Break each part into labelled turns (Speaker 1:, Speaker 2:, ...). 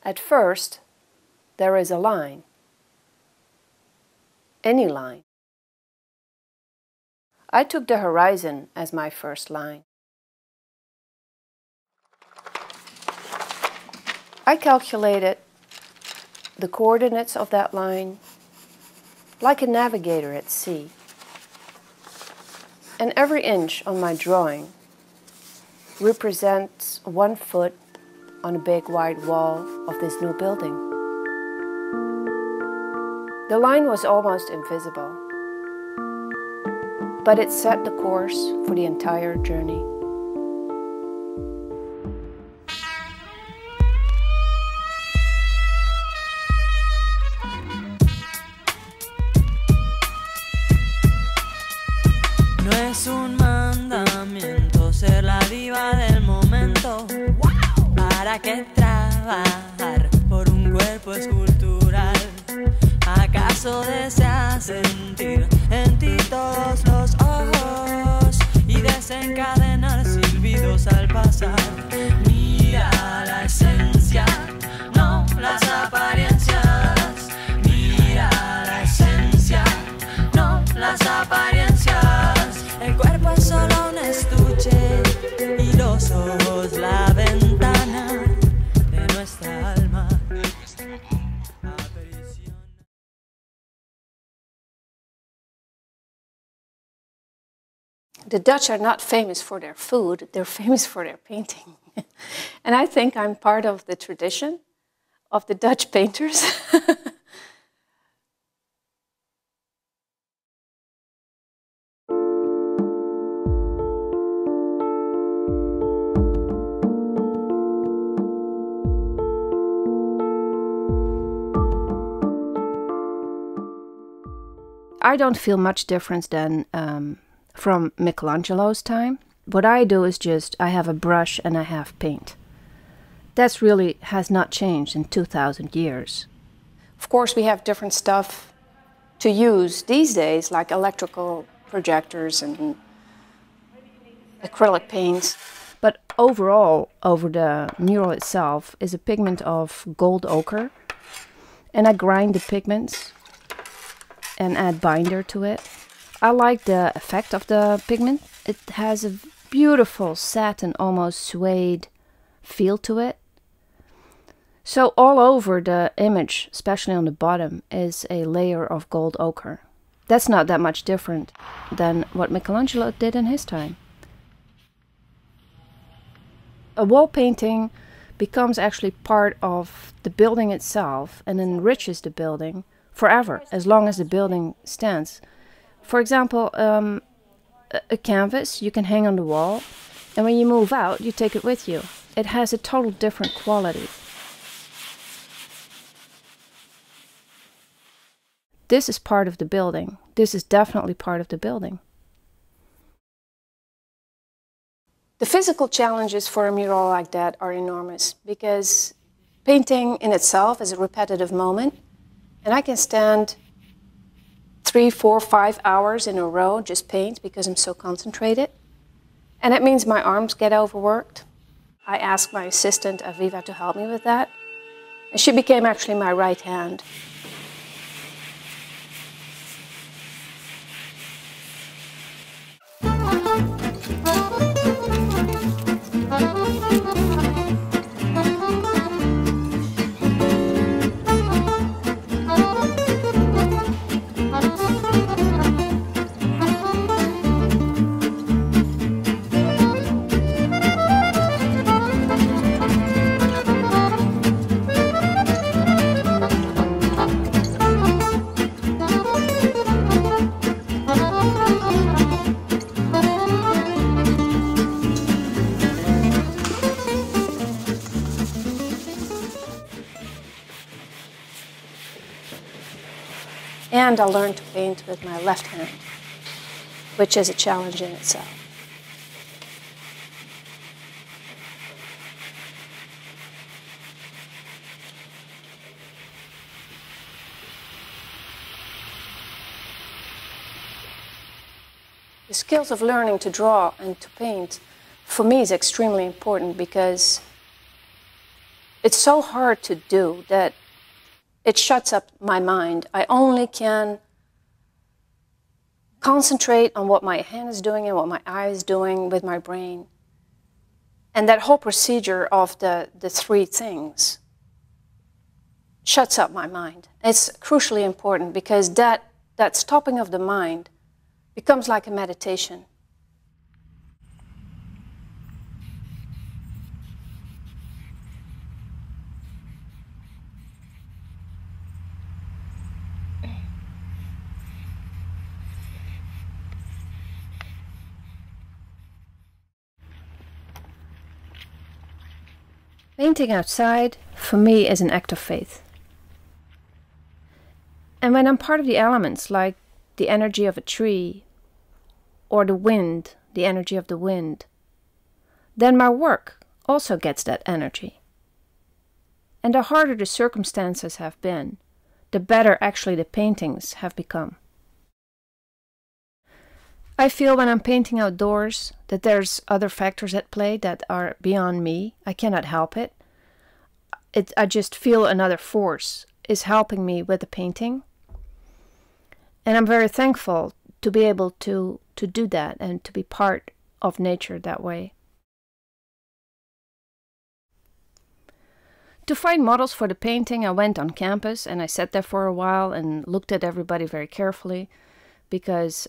Speaker 1: At first, there is a line. Any line. I took the horizon as my first line. I calculated the coordinates of that line like a navigator at sea. And every inch on my drawing represents 1 foot on a big wide wall of this new building. The line was almost invisible, but it set the course for the entire journey.
Speaker 2: No es un mandamiento ser la diva del momento. ¿Para qué trabajar por un cuerpo escultural? ¿Acaso deseas sentir en ti todos los ojos y desencadenar silbidos al pasar? Mira la esencia, no las apariencias. Mira la esencia, no las apariencias. El cuerpo es solo un estuche y los ojos la ventana de nuestra alma.
Speaker 1: The Dutch are not famous for their food, they're famous for their painting. And I think I'm part of the tradition of the Dutch painters. I don't feel much difference than from Michelangelo's time. What I do is just, I have a brush and I have paint. That's really has not changed in 2,000 years. Of course, we have different stuff to use these days, like electrical projectors and acrylic paints. But overall, over the mural itself is a pigment of gold ochre. And I grind the pigments and add binder to it. I like the effect of the pigment. It has a beautiful satin, almost suede feel to it. So all over the image, especially on the bottom, is a layer of gold ochre. That's not that much different than what Michelangelo did in his time. A wall painting becomes actually part of the building itself and enriches the building forever, as long as the building stands. For example, a canvas you can hang on the wall, and when you move out, you take it with you. It has a total different quality. This is part of the building. This is definitely part of the building. The physical challenges for a mural like that are enormous, because painting in itself is a repetitive moment, and I can stand 3, 4, 5 hours in a row just paint because I'm so concentrated. And that means my arms get overworked. I asked my assistant Aviva to help me with that, and she became actually my right hand. And I learned to paint with my left hand, which is a challenge in itself. The skills of learning to draw and to paint, for me, is extremely important, because it's so hard to do that it shuts up my mind. I only can concentrate on what my hand is doing and what my eye is doing with my brain. And that whole procedure of the three things shuts up my mind. It's crucially important because that stopping of the mind becomes like a meditation. Painting outside, for me, is an act of faith. And when I'm part of the elements, like the energy of a tree, or the wind, the energy of the wind, then my work also gets that energy. And the harder the circumstances have been, the better actually the paintings have become. I feel when I'm painting outdoors that there's other factors at play that are beyond me. I cannot help it. I just feel another force is helping me with the painting. And I'm very thankful to be able to do that and to be part of nature that way. To find models for the painting, I went on campus and I sat there for a while and looked at everybody very carefully because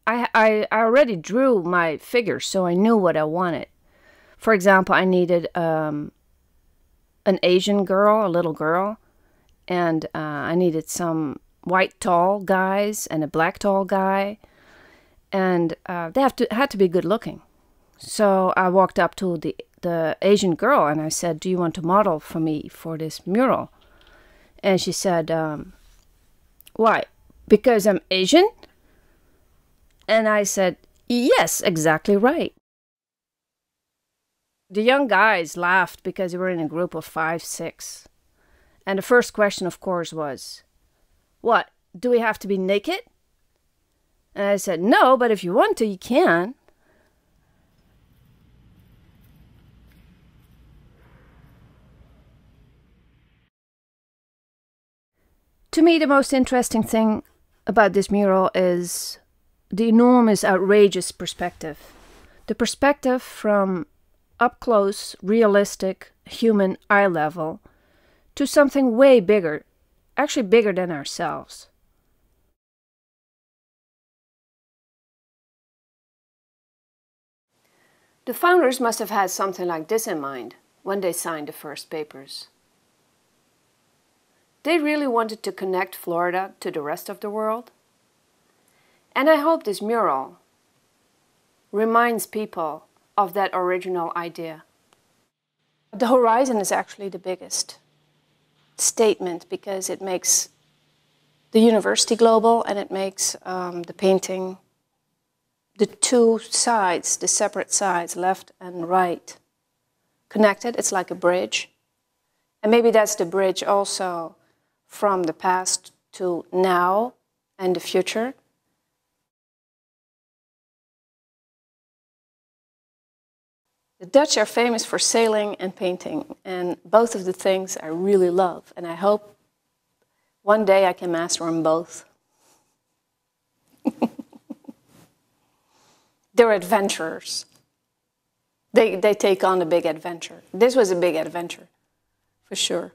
Speaker 1: I already drew my figures, so I knew what I wanted. For example, I needed an Asian girl, a little girl, and I needed some white tall guys and a black tall guy, and they had to be good looking. So I walked up to the Asian girl and I said, "Do you want to model for me for this mural?" And she said, "Why? Because I'm Asian?" And I said, "Yes, exactly right." The young guys laughed because we were in a group of 5, 6. And the first question, of course, was, "What, do we have to be naked?" And I said, "No, but if you want to, you can." To me, the most interesting thing about this mural is the enormous, outrageous perspective. The perspective from up close, realistic, human eye level to something way bigger, actually bigger than ourselves. The founders must have had something like this in mind when they signed the first papers. They really wanted to connect Florida to the rest of the world. And I hope this mural reminds people of that original idea. The horizon is actually the biggest statement because it makes the university global and it makes the painting, the two sides, the separate sides, left and right, connected. It's like a bridge. And maybe that's the bridge also from the past to now and the future. The Dutch are famous for sailing and painting, and both of the things I really love, and I hope one day I can master them both. They're adventurers. They take on a big adventure. This was a big adventure, for sure.